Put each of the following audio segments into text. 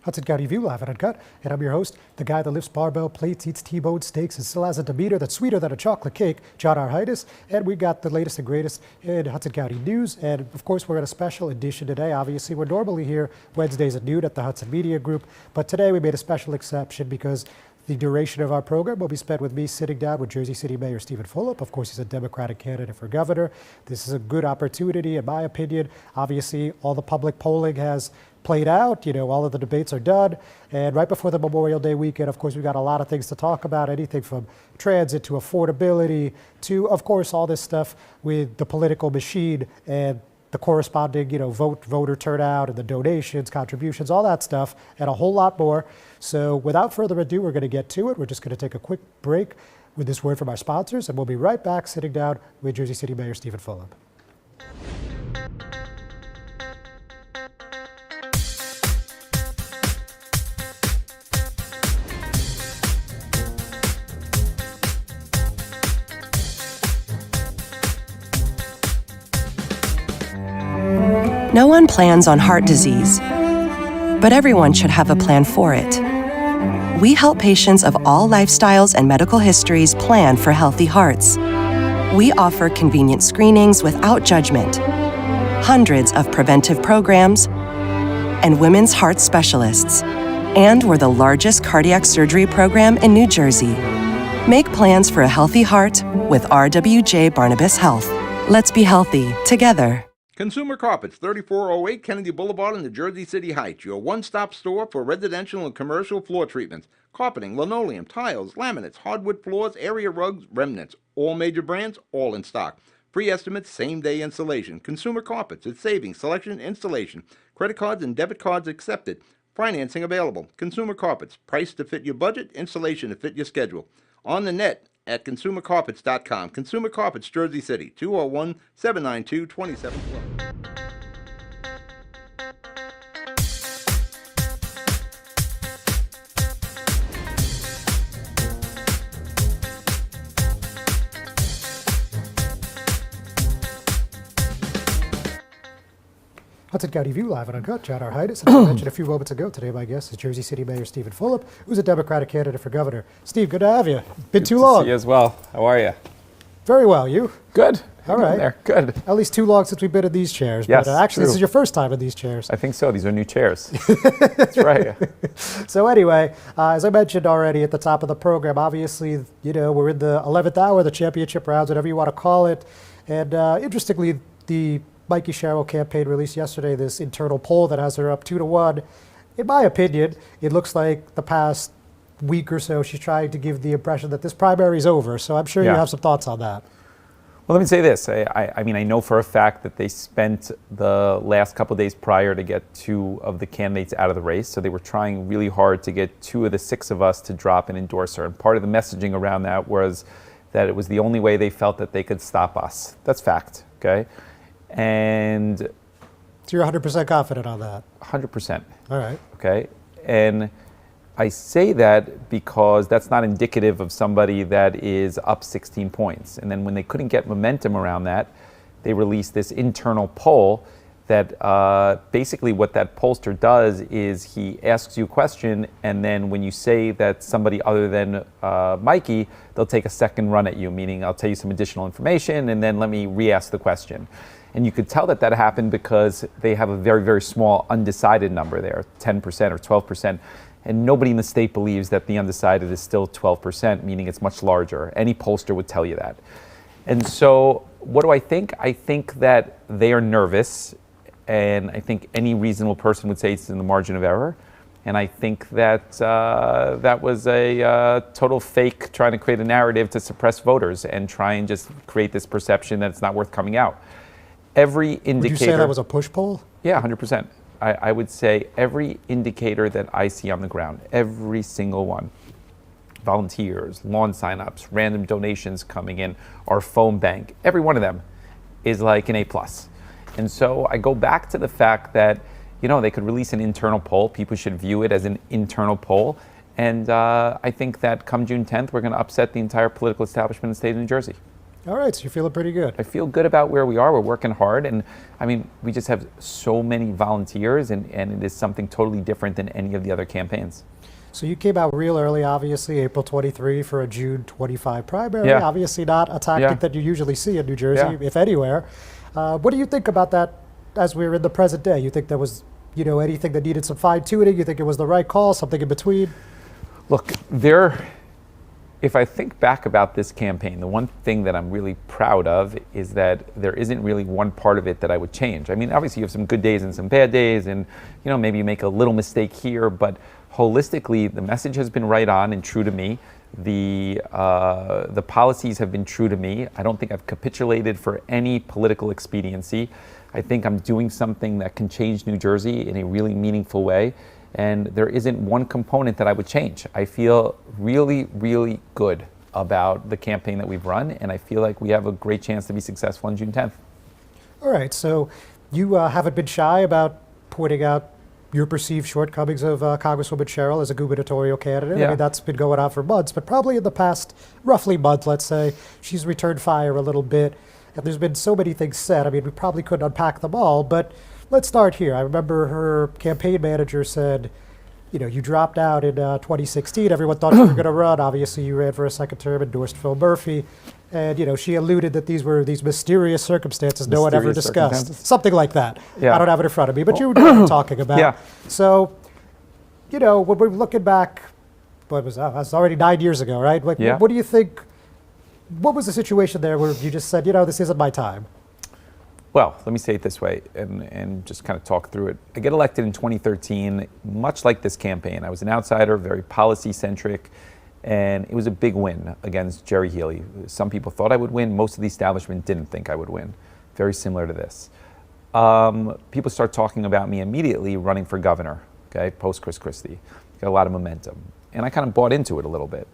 Hudson County View, live and uncut. And I'm your host, the guy that lifts barbell plates, eats T-bone steaks, and still has a demeanor that's sweeter than a chocolate cake, John R. Heinis. And we got the latest and greatest in Hudson County news. And of course, we're in a special edition today. Obviously, we're normally here Wednesdays at noon at the Hudson Media Group. But today we made a special exception because the duration of our program will be spent with me sitting down with Jersey City Mayor Stephen Fulop. Of course, he's a Democratic candidate for governor. This is a good opportunity, in my opinion. Obviously, all the public polling has played out. You know, all of the debates are done. And right before the Memorial Day weekend, of course, we've got a lot of things to talk about, anything from transit to affordability to, of course, all this stuff with the political machine and the corresponding, voter turnout and the donations, contributions, all that stuff, and a whole lot more. So without further ado, we're going to get to it. We're just going to take a quick break with this word from our sponsors, and we'll be right back sitting down with Jersey City Mayor Stephen Fulop. No one plans on heart disease, but everyone should have a plan for it. We help patients of all lifestyles and medical histories plan for healthy hearts. We offer convenient screenings without judgment, hundreds of preventive programs, and women's heart specialists. And we're the largest cardiac surgery program in New Jersey. Make plans for a healthy heart with RWJ Barnabas Health. Let's be healthy together. Consumer Carpets, 3408 Kennedy Boulevard in the Jersey City Heights, your one-stop store for residential and commercial floor treatments, carpeting, linoleum, tiles, laminates, hardwood floors, area rugs, remnants, all major brands, all in stock. Free estimates, same-day installation. Consumer Carpets, it's savings, selection, installation. Credit cards and debit cards accepted. Financing available. Consumer Carpets, price to fit your budget, installation to fit your schedule. On the net at consumercarpets.com. Consumer Carpets, Jersey City, 201-792-2712. Hudson County View, live and uncut. John R. Heinis. And I mentioned a few moments ago, today my guest is Jersey City Mayor Stephen Fulop, who's a Democratic candidate for governor. Steve, good to have you. Been too long. See you as well. How are you? Very well. You? Good. All right. There. Good. At least too long since we've been in these chairs. Yes, But actually, true. This is your first time in these chairs. I think so. These are new chairs. That's right. So anyway, as I mentioned already at the top of the program, obviously, we're in the 11th hour, the championship rounds, whatever you want to call it. And interestingly, the Mikey Sherrill campaign released yesterday this internal poll that has her up 2-1. In my opinion, it looks like the past week or so she's trying to give the impression that this primary is over. So I'm sure you have some thoughts on that. Well, let me say this. I mean, I know for a fact that they spent the last couple of days prior to get 2 of the candidates out of the race. So they were trying really hard to get 2 of the 6 of us to drop and endorse her. And part of the messaging around that was that it was the only way they felt that they could stop us. That's fact, okay? And so you're 100% confident on that? 100%. All right. Okay. And I say that because that's not indicative of somebody that is up 16 points. And then when they couldn't get momentum around that, they released this internal poll that basically what that pollster does is he asks you a question, and then when you say that somebody other than Mikey, they'll take a second run at you, meaning I'll tell you some additional information and then let me re-ask the question. And you could tell that that happened because they have a very, very small undecided number there, 10% or 12%. And nobody in the state believes that the undecided is still 12%, meaning it's much larger. Any pollster would tell you that. And so what do I think? I think that they are nervous. And I think any reasonable person would say it's in the margin of error. And I think that that was a total fake trying to create a narrative to suppress voters and try and just create this perception that it's not worth coming out. Every indicator. Would you say that was a push poll? Yeah, 100%. I would say every indicator that I see on the ground, every single one, volunteers, lawn signups, random donations coming in, our phone bank, every one of them is like an A+. And so I go back to the fact that, they could release an internal poll. People should view it as an internal poll. And I think that come June 10th, we're going to upset the entire political establishment in the state of New Jersey. All right, so you're feeling pretty good. I feel good about where we are. We're working hard, and I mean, we just have so many volunteers, and it is something totally different than any of the other campaigns. So you came out real early, obviously, April 23 for a June 25 primary. Yeah. Obviously not a tactic Yeah. that you usually see in New Jersey, Yeah. if anywhere. What do you think about that as we're in the present day? You think there was, anything that needed some fine-tuning? You think it was the right call, something in between? Look, if I think back about this campaign, the one thing that I'm really proud of is that there isn't really one part of it that I would change. I mean, obviously you have some good days and some bad days, and maybe you make a little mistake here, but holistically, the message has been right on and true to me. The policies have been true to me. I don't think I've capitulated for any political expediency. I think I'm doing something that can change New Jersey in a really meaningful way. And there isn't one component that I would change. I feel really, really good about the campaign that we've run, and I feel like we have a great chance to be successful on June 10th. All right, so you haven't been shy about pointing out your perceived shortcomings of Congresswoman Cheryl as a gubernatorial candidate. Yeah. I mean, that's been going on for months, but probably in the past, roughly month, let's say, she's returned fire a little bit, and there's been so many things said. I mean, we probably couldn't unpack them all, but let's start here. I remember her campaign manager said, you dropped out in 2016. Everyone thought you were going to run. Obviously, you ran for a second term, endorsed Phil Murphy. And, she alluded that these were these mysterious circumstances no one ever Mysterious discussed. circumstances? Something like that. Yeah. I don't have it in front of me, but you know what I'm talking about. Yeah. So, when we're looking back, what was that? That's already 9 years ago, right? Like, Yeah. what do you think? What was the situation there where you just said, this isn't my time? Well, let me say it this way and just kind of talk through it. I get elected in 2013, much like this campaign. I was an outsider, very policy-centric, and it was a big win against Jerry Healy. Some people thought I would win. Most of the establishment didn't think I would win. Very similar to this. People start talking about me immediately running for governor, okay, post Chris Christie. Got a lot of momentum. And I kind of bought into it a little bit.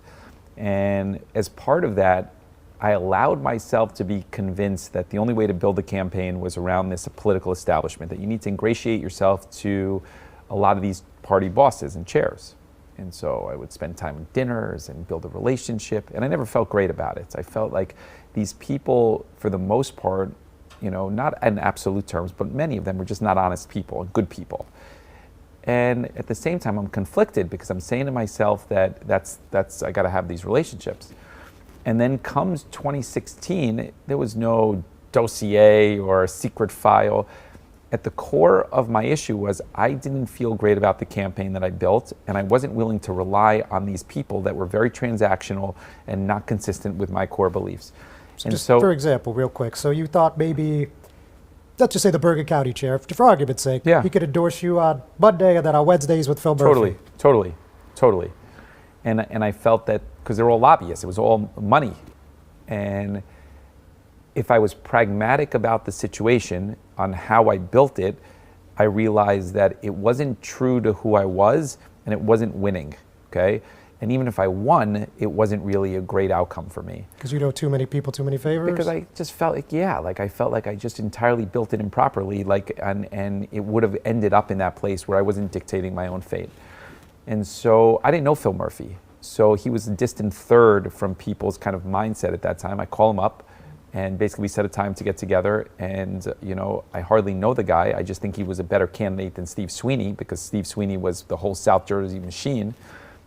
And as part of that, I allowed myself to be convinced that the only way to build a campaign was around this political establishment, that you need to ingratiate yourself to a lot of these party bosses and chairs. And so I would spend time at dinners and build a relationship, and I never felt great about it. I felt like these people, for the most part, not in absolute terms, but many of them were just not honest people, good people. And at the same time, I'm conflicted because I'm saying to myself that I got to have these relationships. And then comes 2016, there was no dossier or secret file. At the core of my issue was I didn't feel great about the campaign that I built, and I wasn't willing to rely on these people that were very transactional and not consistent with my core beliefs. So for example, real quick, so you thought maybe, let's just say the Bergen County chair, for argument's sake, Yeah. he could endorse you on Monday and then on Wednesdays with Phil Murphy. Totally. And I felt that because they're all lobbyists, it was all money. And if I was pragmatic about the situation on how I built it, I realized that it wasn't true to who I was and it wasn't winning, okay? And even if I won, it wasn't really a great outcome for me. Because you know too many people, too many favors? Because I just felt like, I felt like I just entirely built it improperly, and it would have ended up in that place where I wasn't dictating my own fate. And so I didn't know Phil Murphy. So he was a distant third from people's kind of mindset at that time. I call him up and basically we set a time to get together, and I hardly know the guy. I just think he was a better candidate than Steve Sweeney because Steve Sweeney was the whole South Jersey machine.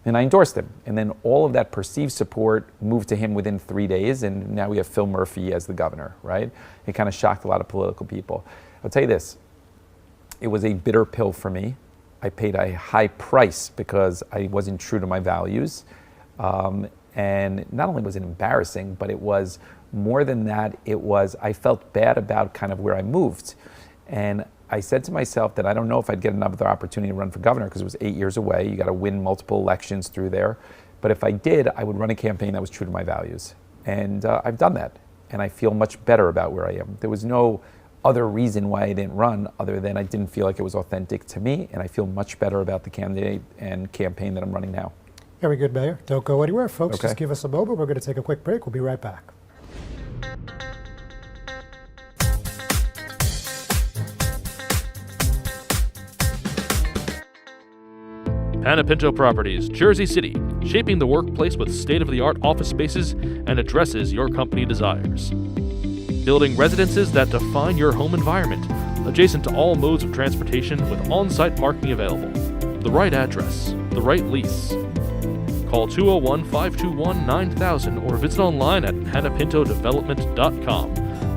And I endorsed him. And then all of that perceived support moved to him within 3 days, and now we have Phil Murphy as the governor, right? It kind of shocked a lot of political people. I'll tell you this, it was a bitter pill for me. I paid a high price because I wasn't true to my values. And not only was it embarrassing, but it was more than that, I felt bad about kind of where I moved. And I said to myself that I don't know if I'd get another opportunity to run for governor because it was 8 years away. You got to win multiple elections through there. But if I did, I would run a campaign that was true to my values. And I've done that. And I feel much better about where I am. There was no other reason why I didn't run other than I didn't feel like it was authentic to me. And I feel much better about the candidate and campaign that I'm running now. Very good, Mayor. Don't go anywhere, folks. Okay. Just give us a moment. We're going to take a quick break. We'll be right back. Panapinto Properties, Jersey City, shaping the workplace with state-of-the-art office spaces and addresses your company desires. Building residences that define your home environment, adjacent to all modes of transportation with on-site parking available. The right address, the right lease. Call 201-521-9000 or visit online at panapintodevelopment.com.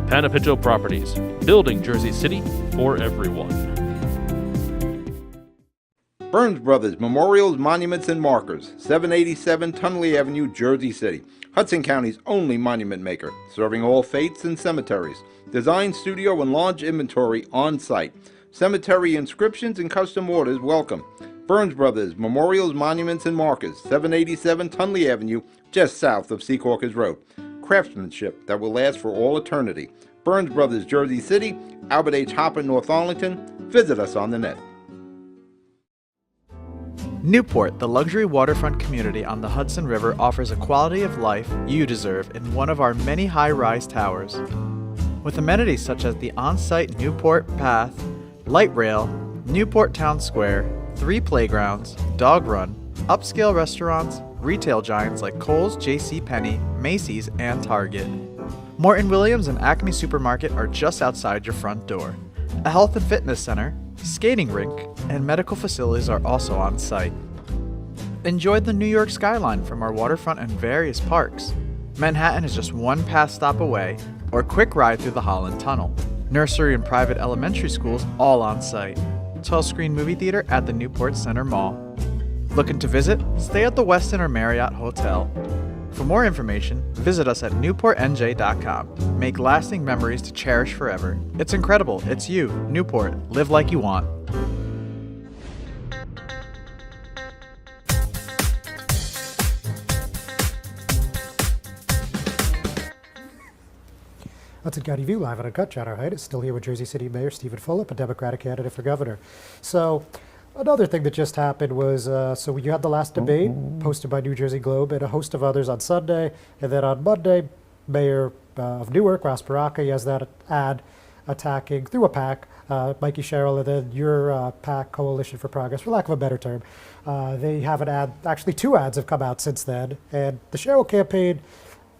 Panapinto Properties, building Jersey City for everyone. Burns Brothers Memorials, Monuments, and Markers, 787 Tunley Avenue, Jersey City. Hudson County's only monument maker, serving all faiths and cemeteries. Design, studio, and large inventory on site. Cemetery inscriptions and custom orders welcome. Burns Brothers Memorials, Monuments, and Markers, 787 Tunley Avenue, just south of Secaucus Road. Craftsmanship that will last for all eternity. Burns Brothers, Jersey City, Albert H. Hopper, North Arlington. Visit us on the net. Newport, the luxury waterfront community on the Hudson River, offers a quality of life you deserve in one of our many high-rise towers. With amenities such as the on-site Newport Path, light rail, Newport Town Square, 3 playgrounds, dog run, upscale restaurants, retail giants like Kohl's, JCPenney, Macy's, and Target. Morton Williams and Acme Supermarket are just outside your front door. A health and fitness center, skating rink, and medical facilities are also on site. Enjoy the New York skyline from our waterfront and various parks. Manhattan is just one pass stop away, or a quick ride through the Holland Tunnel. Nursery and private elementary schools all on site. 12-screen movie theater at the Newport Center Mall. Looking to visit? Stay at the Westin or Marriott Hotel. For more information, visit us at newportnj.com. Make lasting memories to cherish forever. It's incredible. It's you, Newport. Live like you want. Hudson County View live on Uncut. John R. Heinis still here with Jersey City Mayor Stephen Fulop, a Democratic candidate for governor. So another thing that just happened was, so you had the last debate posted by New Jersey Globe and a host of others on Sunday. And then on Monday, Mayor of Newark, Ross Baraka, he has that ad attacking, through a PAC, Mikey Sherrill, and then your PAC, Coalition for Progress, for lack of a better term. They have an ad, actually 2 ads have come out since then. And the Sherrill campaign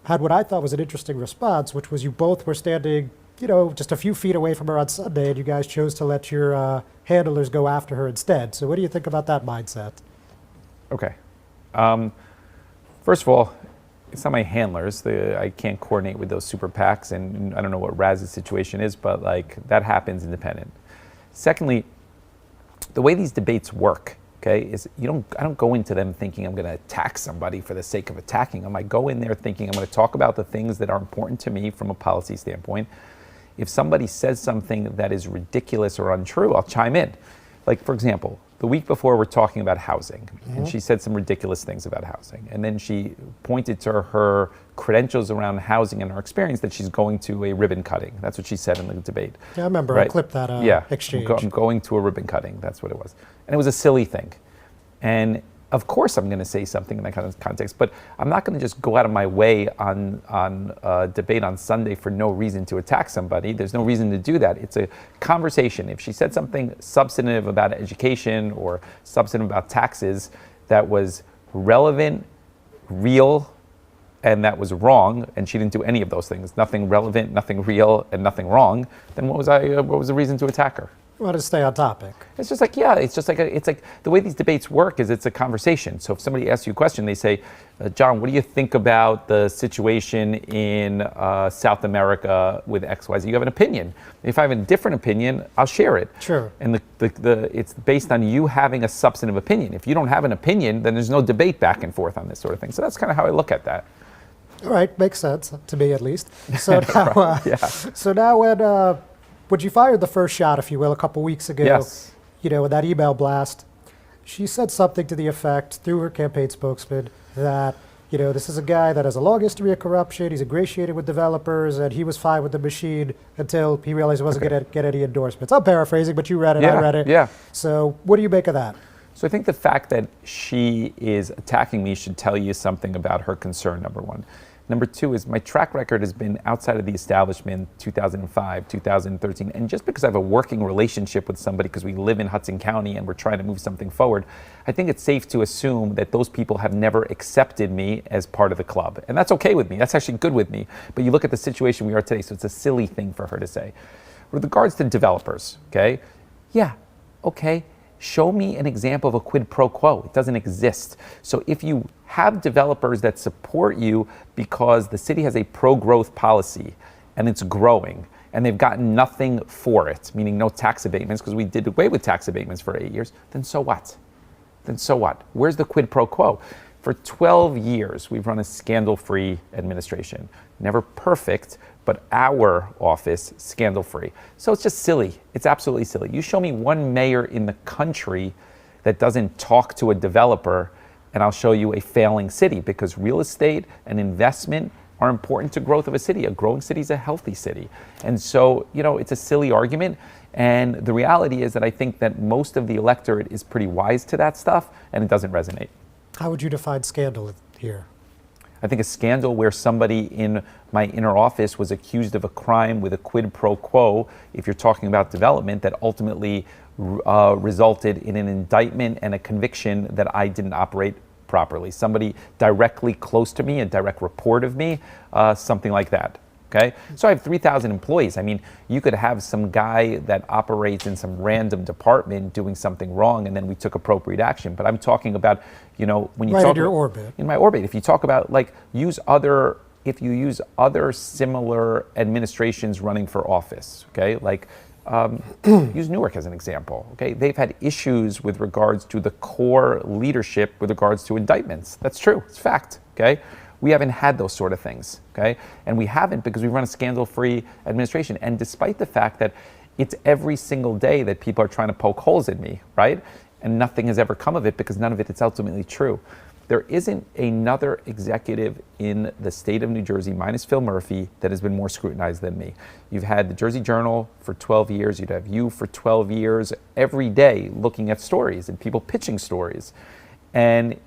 had what I thought was an interesting response, which was you both were standing, you know, just a few feet away from her on Sunday, and you guys chose to let your handlers go after her instead. So what do you think about that mindset? Okay. First of all, it's not my handlers. I can't coordinate with those super PACs, and I don't know what Raz's situation is, but like that happens independent. Secondly, the way these debates work, okay, is I don't go into them thinking I'm going to attack somebody for the sake of attacking them. I go in there thinking I'm going to talk about the things that are important to me from a policy standpoint. If somebody says something that is ridiculous or untrue, I'll chime in. Like, for example, the week before we're talking about housing, and she said some ridiculous things about housing. And then she pointed to her credentials around housing and her experience that she's going to a ribbon cutting. That's what she said in the debate. Yeah, I remember. Right? I clipped that exchange. I'm going to a ribbon cutting. That's what it was. And it was a silly thing. And of course I'm going to say something in that kind of context, but I'm not going to just go out of my way on a debate on Sunday for no reason to attack somebody. There's no reason to do that. It's a conversation. If she said something substantive about education or substantive about taxes that was relevant, real, and that was wrong, and she didn't do any of those things, nothing relevant, nothing real, and nothing wrong, then what was the reason to attack her? You want to stay on topic. It's just like, yeah, it's like the way these debates work is it's a conversation. So if somebody asks you a question, they say, John, what do you think about the situation in South America with XYZ? You have an opinion. If I have a different opinion, I'll share it. Sure. And it's based on you having a substantive opinion. If you don't have an opinion, then there's no debate back and forth on this sort of thing. So that's kind of how I look at that. All right, makes sense to me at least. So now, so now when you fired the first shot, if you will, a couple weeks ago, yes, in that email blast, she said something to the effect through her campaign spokesman that this is a guy that has a long history of corruption. He's ingratiated with developers, and he was fine with the machine until he realized he wasn't going to get any endorsements. I'm paraphrasing, but you read it. Yeah, I read it. Yeah. So what do you make of that? So I think the fact that she is attacking me should tell you something about her concern, number one. Number two is my track record has been outside of the establishment, 2005, 2013. And just because I have a working relationship with somebody because we live in Hudson County and we're trying to move something forward, I think it's safe to assume that those people have never accepted me as part of the club. And that's okay with me. That's actually good with me. But you look at the situation we are today, so it's a silly thing for her to say. With regards to developers, okay? Yeah, okay. Show me an example of a quid pro quo. It doesn't exist. So if you have developers that support you because the city has a pro-growth policy and it's growing and they've gotten nothing for it, meaning no tax abatements because we did away with tax abatements for 8 years, then so what? Then so what? Where's the quid pro quo? For 12 years, we've run a scandal-free administration. Never perfect, but our office, scandal-free. So it's just silly. It's absolutely silly. You show me one mayor in the country that doesn't talk to a developer, and I'll show you a failing city, because real estate and investment are important to growth of a city. A growing city is a healthy city. And so, it's a silly argument. And the reality is that I think that most of the electorate is pretty wise to that stuff, and it doesn't resonate. How would you define scandal here? I think a scandal where somebody in my inner office was accused of a crime with a quid pro quo, if you're talking about development, that ultimately resulted in an indictment and a conviction that I didn't operate properly. Somebody directly close to me, a direct report of me, something like that. Okay, so I have 3,000 employees. I mean, you could have some guy that operates in some random department doing something wrong, and then we took appropriate action. But I'm talking about, when you right talk in your orbit. In my orbit. If you talk about if you use other similar administrations running for office, okay, use Newark as an example. Okay, they've had issues with regards to the core leadership with regards to indictments. That's true. It's fact. Okay. We haven't had those sort of things, okay? And we haven't because we run a scandal-free administration. And despite the fact that it's every single day that people are trying to poke holes in me, right? And nothing has ever come of it because none of it is ultimately true. There isn't another executive in the state of New Jersey, minus Phil Murphy, that has been more scrutinized than me. You've had the Jersey Journal for 12 years. You'd have you for 12 years, every day looking at stories and people pitching stories. And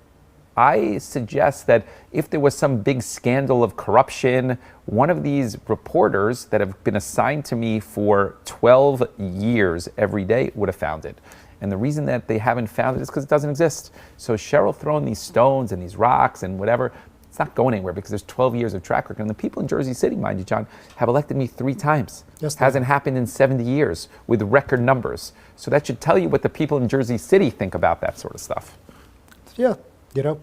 I suggest that if there was some big scandal of corruption, one of these reporters that have been assigned to me for 12 years every day would have found it. And the reason that they haven't found it is because it doesn't exist. So Cheryl throwing these stones and these rocks and whatever, it's not going anywhere because there's 12 years of track record. And the people in Jersey City, mind you, John, have elected me 3 times. Yes, hasn't happened in 70 years with record numbers. So that should tell you what the people in Jersey City think about that sort of stuff. Yeah.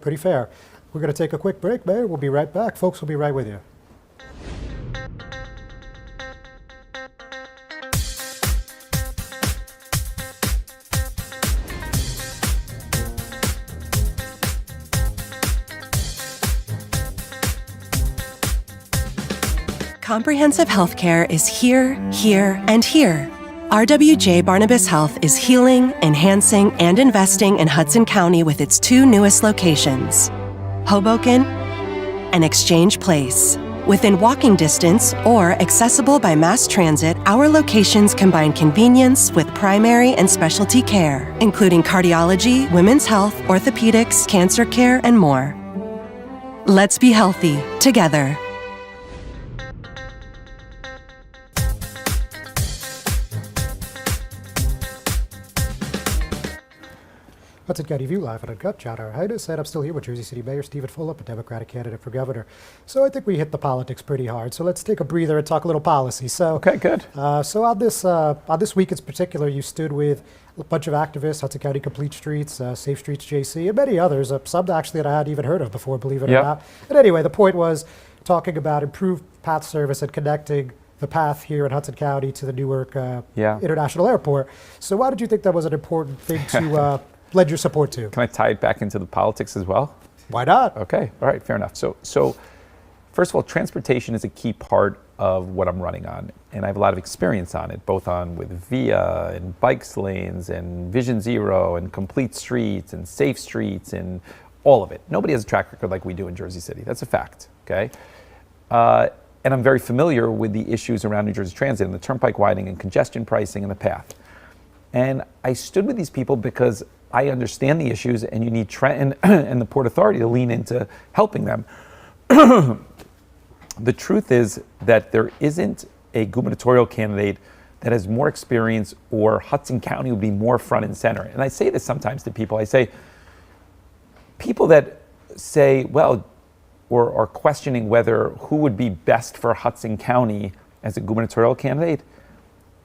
Pretty fair. We're going to take a quick break, Mayor. We'll be right back. Folks, we'll be right with you. Comprehensive healthcare is here, here, and here. RWJ Barnabas Health is healing, enhancing, and investing in Hudson County with its 2 newest locations, Hoboken and Exchange Place. Within walking distance or accessible by mass transit, our locations combine convenience with primary and specialty care, including cardiology, women's health, orthopedics, cancer care, and more. Let's be healthy together. Hudson County View live and uncut. John R. Heinis, and I'm still here with Jersey City Mayor Stephen Fulop, a Democratic candidate for governor. So I think we hit the politics pretty hard. So let's take a breather and talk a little policy. So okay, good. So on this week in particular, you stood with a bunch of activists, Hudson County Complete Streets, Safe Streets JC, and many others. Some actually that I hadn't even heard of before, believe it or not. But anyway, the point was talking about improved path service and connecting the path here in Hudson County to the Newark International Airport. So why did you think that was an important thing to lend your support to? Can I tie it back into the politics as well? Why not? Okay, all right, fair enough. So first of all, transportation is a key part of what I'm running on, and I have a lot of experience on it, both on with VIA and bikes lanes and Vision Zero and Complete Streets and Safe Streets and all of it. Nobody has a track record like we do in Jersey City. That's a fact, okay? And I'm very familiar with the issues around New Jersey Transit and the turnpike widening and congestion pricing and the path. And I stood with these people because I understand the issues, and you need Trenton and the Port Authority to lean into helping them. The truth is that there isn't a gubernatorial candidate that has more experience, or Hudson County would be more front and center. And I say this sometimes to people. I say, people that say, well, or are questioning whether who would be best for Hudson County as a gubernatorial candidate,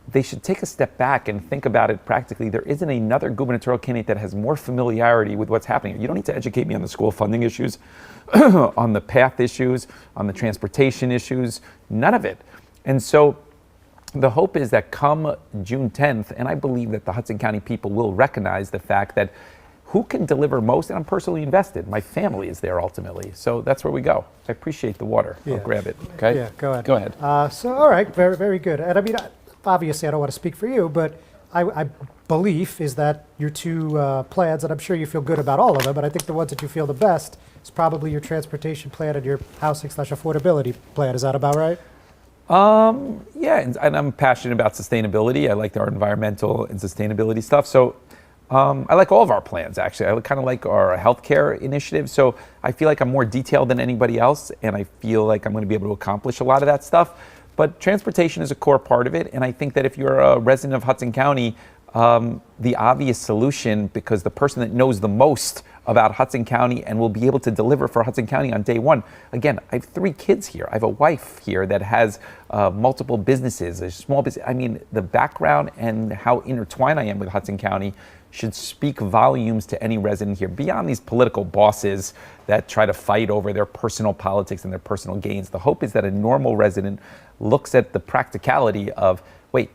they should take a step back and think about it practically. There isn't another gubernatorial candidate that has more familiarity with what's happening. You don't need to educate me on the school funding issues, on the path issues, on the transportation issues, none of it. And so the hope is that come June 10th, and I believe that the Hudson County people will recognize the fact that who can deliver most, and I'm personally invested. My family is there ultimately. So that's where we go. I appreciate the water. Yeah. I'll grab it, okay? Yeah, go ahead. Go ahead. All right, very, very good. And I mean, obviously I don't want to speak for you, but I belief is that your two plans, and I'm sure you feel good about all of them, but I think the ones that you feel the best is probably your transportation plan and your housing/affordability plan. Is that about right? Yeah, and I'm passionate about sustainability. I like our environmental and sustainability stuff. So I like all of our plans, actually. I kind of like our healthcare initiative. So I feel like I'm more detailed than anybody else, and I feel like I'm going to be able to accomplish a lot of that stuff. But transportation is a core part of it, and I think that if you're a resident of Hudson County, the obvious solution, because the person that knows the most about Hudson County and will be able to deliver for Hudson County on day one. Again, I have 3 kids here. I have a wife here that has multiple businesses, a small business. I mean, the background and how intertwined I am with Hudson County should speak volumes to any resident here, beyond these political bosses that try to fight over their personal politics and their personal gains. The hope is that a normal resident looks at the practicality of, wait,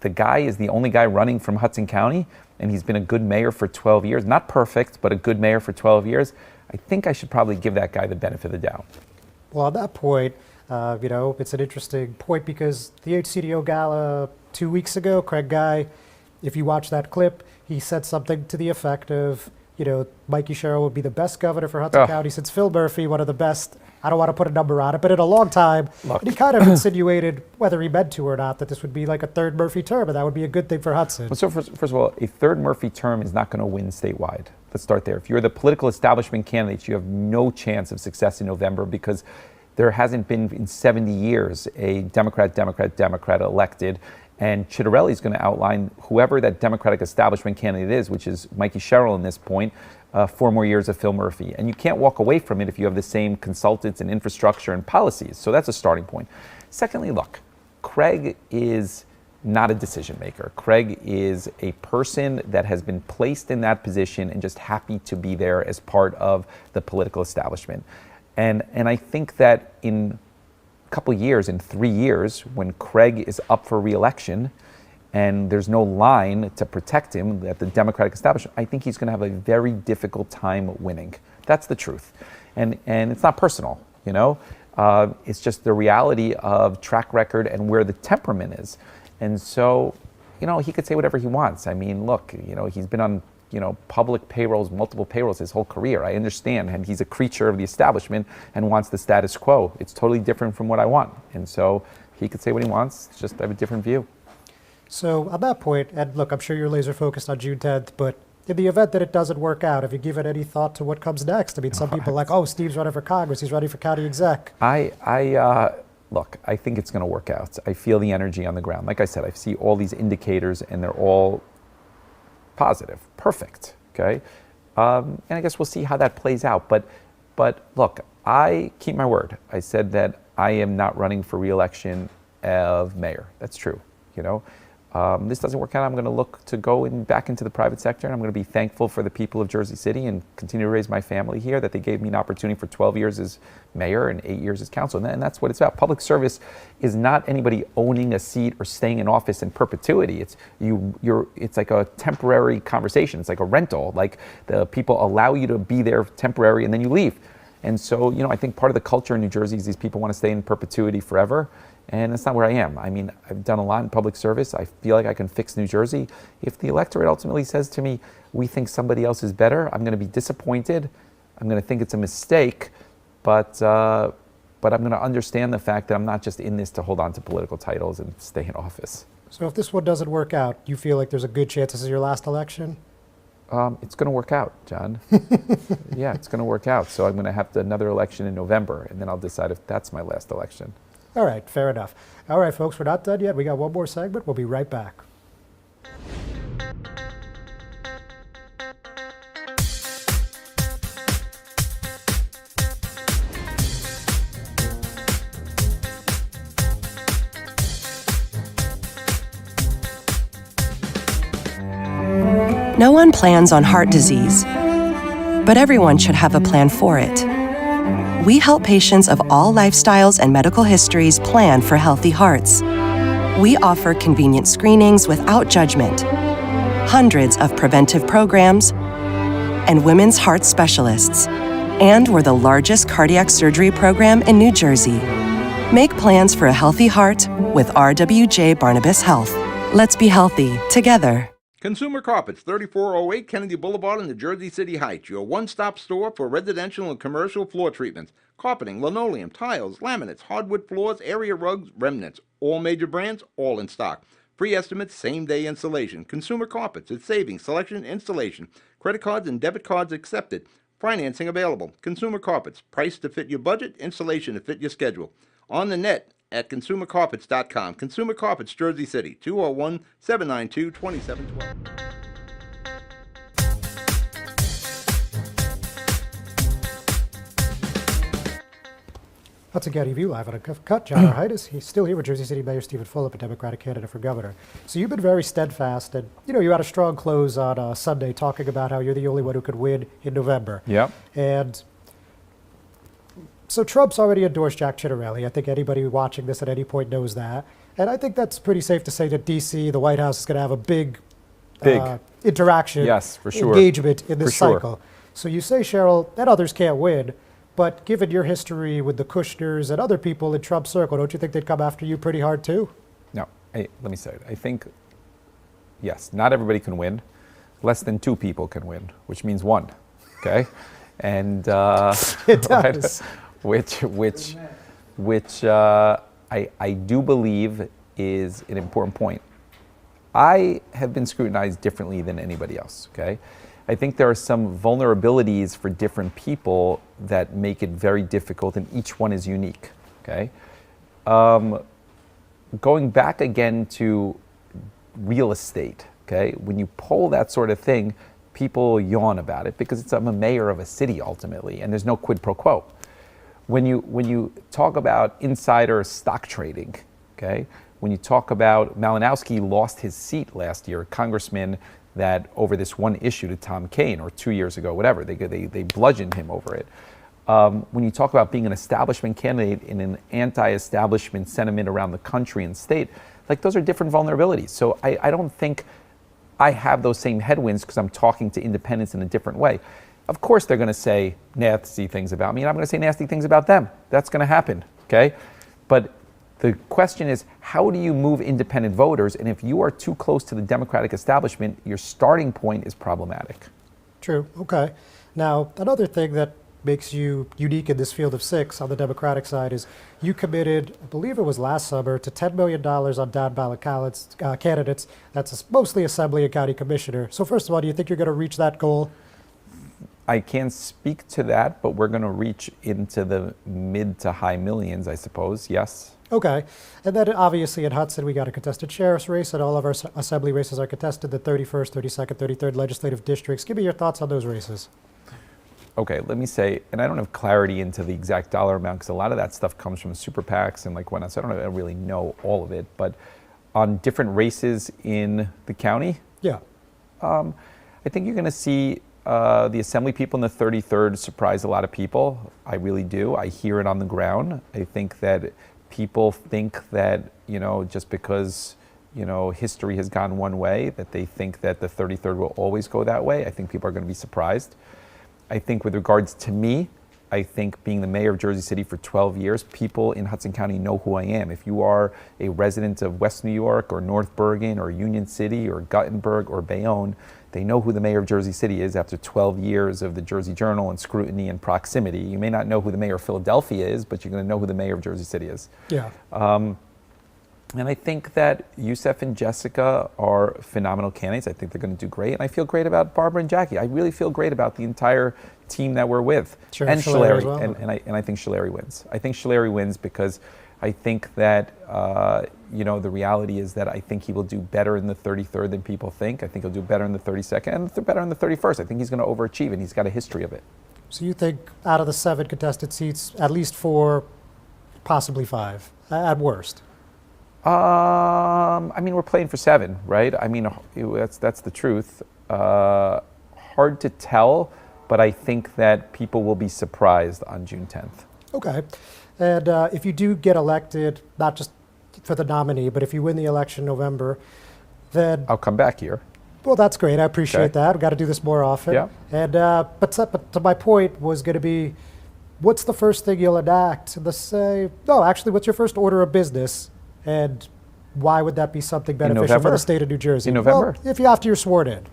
the guy is the only guy running from Hudson County, and he's been a good mayor for 12 years. Not perfect, but a good mayor for 12 years. I think I should probably give that guy the benefit of the doubt. Well, on that point, it's an interesting point because the HCDO gala 2 weeks ago, Craig Guy, if you watch that clip, he said something to the effect of, Mikey Sherrill would be the best governor for Hudson County since Phil Murphy, one of the best. I don't want to put a number on it, but in a long time. Look. And he kind of insinuated, whether he meant to or not, that this would be like a third Murphy term, and that would be a good thing for Hudson. So first of all, a third Murphy term is not going to win statewide. Let's start there. If you're the political establishment candidates, you have no chance of success in November because there hasn't been in 70 years a Democrat elected. And Chitterelli is going to outline whoever that Democratic establishment candidate is, which is Mikey Sherrill in this point, 4 more years of Phil Murphy. And you can't walk away from it if you have the same consultants and infrastructure and policies. So that's a starting point. Secondly, look, Craig is not a decision maker. Craig is a person that has been placed in that position and just happy to be there as part of the political establishment. And I think that in couple years, in 3 years, when Craig is up for re-election and there's no line to protect him at the Democratic establishment, I think he's going to have a very difficult time winning. That's the truth. And it's not personal, it's just the reality of track record and where the temperament is. And so, he could say whatever he wants. I mean, look, he's been on public payrolls, multiple payrolls his whole career. I understand. And he's a creature of the establishment and wants the status quo. It's totally different from what I want. And so he could say what he wants. It's just I have a different view. So on that point, and look, I'm sure you're laser focused on June 10th, but in the event that it doesn't work out, have you given any thought to what comes next? I mean, some people are like, oh, Steve's running for Congress. He's running for county exec. Look, I think it's going to work out. I feel the energy on the ground. Like I said, I see all these indicators and they're all positive, perfect, okay? And I guess we'll see how that plays out. But look, I keep my word. I said that I am not running for re-election of mayor. That's true, This doesn't work out, I'm going to look to go back into the private sector, and I'm going to be thankful for the people of Jersey City and continue to raise my family here, that they gave me an opportunity for 12 years as mayor and 8 years as council. And that's what it's about. Public service is not anybody owning a seat or staying in office in perpetuity. It's like a temporary conversation. It's like a rental. Like the people allow you to be there temporary and then you leave. And so, I think part of the culture in New Jersey is these people want to stay in perpetuity forever. And that's not where I am. I mean, I've done a lot in public service. I feel like I can fix New Jersey. If the electorate ultimately says to me, we think somebody else is better, I'm going to be disappointed. I'm going to think it's a mistake. But I'm going to understand the fact that I'm not just in this to hold on to political titles and stay in office. So if this one doesn't work out, you feel like there's a good chance this is your last election? It's going to work out, John. Yeah, it's going to work out. So I'm going to have another election in November, and then I'll decide if that's my last election. All right, fair enough. All right, folks, we're not done yet. We got one more segment. We'll be right back. No one plans on heart disease, but everyone should have a plan for it. We help patients of all lifestyles and medical histories plan for healthy hearts. We offer convenient screenings without judgment, hundreds of preventive programs, and women's heart specialists. And we're the largest cardiac surgery program in New Jersey. Make plans for a healthy heart with RWJ Barnabas Health. Let's be healthy together. Consumer Carpets, 3408 Kennedy Boulevard in the Jersey City Heights, your one-stop store for residential and commercial floor treatments, carpeting, linoleum, tiles, laminates, hardwood floors, area rugs, remnants, all major brands, all in stock. Free estimates, same-day installation. Consumer Carpets, it's savings, selection, installation. Credit cards and debit cards accepted. Financing available. Consumer Carpets, price to fit your budget, installation to fit your schedule. On the net at consumercarpets.com. Consumer Carpets, Jersey City, 201-792-2712. Hudson County View live on a cut. John Heinis, he's still here with Jersey City Mayor Stephen Fulop, a Democratic candidate for governor. So you've been very steadfast, and you had a strong close on Sunday talking about how you're the only one who could win in November. Yep. And so Trump's already endorsed Jack Ciattarelli. I think anybody watching this at any point knows that. And I think that's pretty safe to say that D.C., the White House, is going to have a big interaction, yes, for sure, engagement in this for sure. cycle. So you say, Cheryl, that others can't win. But given your history with the Kushners and other people in Trump's circle, don't you think they'd come after you pretty hard too? No, let me say it. I think, yes, not everybody can win. Less than 2 people can win, which means 1, okay? And it does. Which I do believe is an important point. I have been scrutinized differently than anybody else, okay? I think there are some vulnerabilities for different people that make it very difficult, and each one is unique, okay? Going back again to real estate, okay? When you poll that sort of thing, people yawn about it because I'm a mayor of a city ultimately, and there's no quid pro quo. When you talk about insider stock trading, okay? When you talk about Malinowski lost his seat last year, congressman, that over this one issue to Tom Kaine, or 2 years ago, whatever, they bludgeoned him over it. When you talk about being an establishment candidate in an anti-establishment sentiment around the country and state, like those are different vulnerabilities. So I don't think I have those same headwinds because I'm talking to independents in a different way. Of course they're going to say nasty things about me, and I'm going to say nasty things about them. That's going to happen, okay? But the question is, how do you move independent voters? And if you are too close to the Democratic establishment, your starting point is problematic. True. Okay. Now, another thing that makes you unique in this field of 6 on the Democratic side is you committed, I believe it was last summer, to $10 million on down-ballot candidates. That's mostly Assembly and County Commissioner. So first of all, do you think you're going to reach that goal? I can't speak to that, but we're going to reach into the mid to high millions, I suppose, yes. Okay. And then obviously in Hudson, we got a contested sheriff's race, and all of our assembly races are contested, the 31st, 32nd, 33rd legislative districts. Give me your thoughts on those races. Okay, let me say, and I don't have clarity into the exact dollar amount because a lot of that stuff comes from super PACs and like whatnot, so I don't really know all of it. But on different races in the county, yeah, I think you're going to see the assembly people in the 33rd surprise a lot of people. I really do. I hear it on the ground. I think that people think that, just because, history has gone one way, that they think that the 33rd will always go that way. I think people are going to be surprised. I think with regards to me, I think being the mayor of Jersey City for 12 years, people in Hudson County know who I am. If you are a resident of West New York or North Bergen or Union City or Guttenberg or Bayonne, they know who the mayor of Jersey City is after 12 years of the Jersey Journal and scrutiny and proximity. You may not know who the mayor of Philadelphia is, but you're going to know who the mayor of Jersey City is. Yeah. And I think that Youssef and Jessica are phenomenal candidates. I think they're going to do great. And I feel great about Barbara and Jackie. I really feel great about the entire team that we're with. Sure, and Shalary as Shalary. well. And I think Shalary wins. I think Shalary wins because I think that, the reality is that I think he will do better in the 33rd than people think. I think he'll do better in the 32nd and better in the 31st. I think he's going to overachieve, and he's got a history of it. So you think out of the 7 contested seats, at least 4, possibly 5, at worst? We're playing for 7, right? That's the truth. Hard to tell, but I think that people will be surprised on June 10th. Okay. And if you do get elected, not just for the nominee, but if you win the election in November, then... I'll come back here. Well, that's great. I appreciate Okay. that. We've got to do this more often. Yeah. And but to my point was going to be, what's the first thing you'll enact? Let's say, no, actually, what's your first order of business? And why would that be something beneficial for November? the state of New Jersey? In November? Well, if after you're sworn in.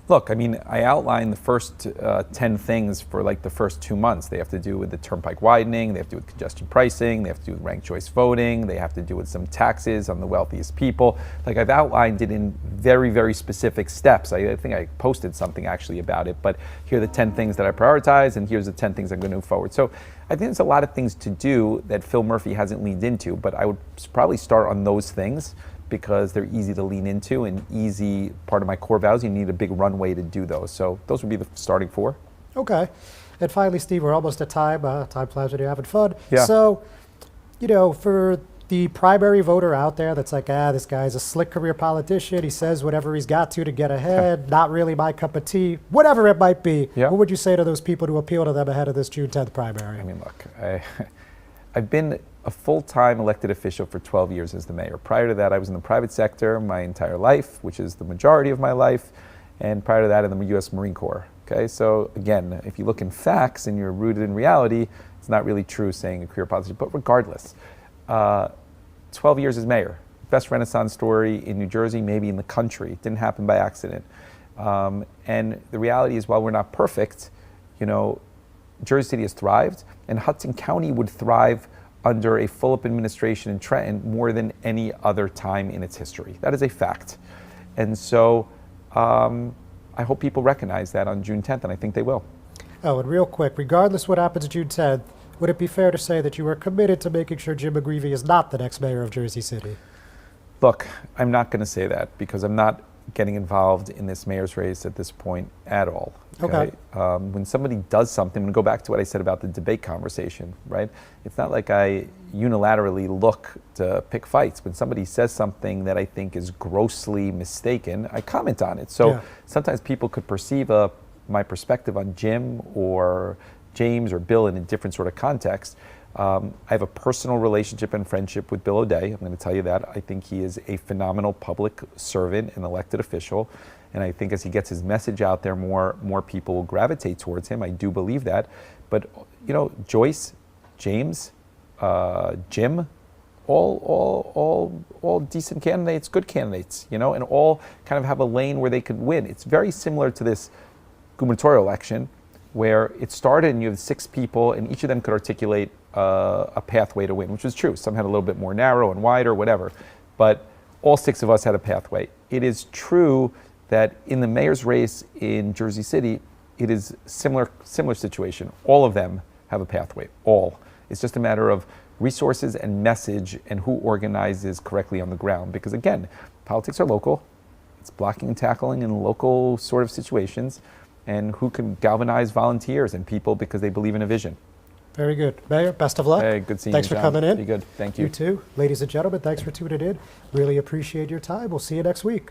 Look, I outlined the first 10 things for like the first 2 months. They have to do with the turnpike widening, they have to do with congestion pricing, they have to do with ranked choice voting, they have to do with some taxes on the wealthiest people. Like I've outlined it in very, very specific steps. I think I posted something actually about it, but here are the 10 things that I prioritize, and here's the 10 things I'm going to move forward. So I think there's a lot of things to do that Phil Murphy hasn't leaned into, but I would probably start on those things, because they're easy to lean into and easy part of my core values. You need a big runway to do those. So those would be the starting 4. Okay. And finally, Steve, we're almost at time. Time flies when you're having fun. Yeah. So, for the primary voter out there that's like, this guy's a slick career politician. He says whatever he's got to get ahead. Not really my cup of tea. Whatever it might be. Yeah. What would you say to those people to appeal to them ahead of this June 10th primary? Look, I've been a full-time elected official for 12 years as the mayor. Prior to that, I was in the private sector my entire life, which is the majority of my life, and prior to that in the U.S. Marine Corps. Okay, so again, if you look in facts and you're rooted in reality, it's not really true saying a career politician. But regardless, 12 years as mayor, best Renaissance story in New Jersey, maybe in the country. It didn't happen by accident. And the reality is, while we're not perfect, Jersey City has thrived, and Hudson County would thrive under a Fulop administration in Trenton more than any other time in its history. That is a fact. And so I hope people recognize that on June 10th, and I think they will. Oh, and real quick, regardless what happens June 10th, would it be fair to say that you are committed to making sure Jim McGreevey is not the next mayor of Jersey City? Look, I'm not going to say that because I'm not getting involved in this mayor's race at this point at all. Okay. When somebody does something, and go back to what I said about the debate conversation, right? It's not like I unilaterally look to pick fights. When somebody says something that I think is grossly mistaken, I comment on it. So sometimes people could perceive my perspective on Jim or James or Bill in a different sort of context. I have a personal relationship and friendship with Bill O'Day. I'm going to tell you that. I think he is a phenomenal public servant and elected official. And I think as he gets his message out there, more people will gravitate towards him. I do believe that. But, Joyce, James, Jim, all decent candidates, good candidates, and all kind of have a lane where they could win. It's very similar to this gubernatorial election where it started and you have 6 people and each of them could articulate a pathway to win, which was true. Some had a little bit more narrow and wider, whatever. But all 6 of us had a pathway. It is true that in the mayor's race in Jersey City, it is similar situation. All of them have a pathway, all. It's just a matter of resources and message and who organizes correctly on the ground. Because again, politics are local. It's blocking and tackling in local sort of situations, and who can galvanize volunteers and people because they believe in a vision. Very good. Mayor, best of luck. Hey, good seeing Thanks you, for John. coming in. Be good. Thank you. You too. Ladies and gentlemen, thanks for tuning in. Really appreciate your time. We'll see you next week.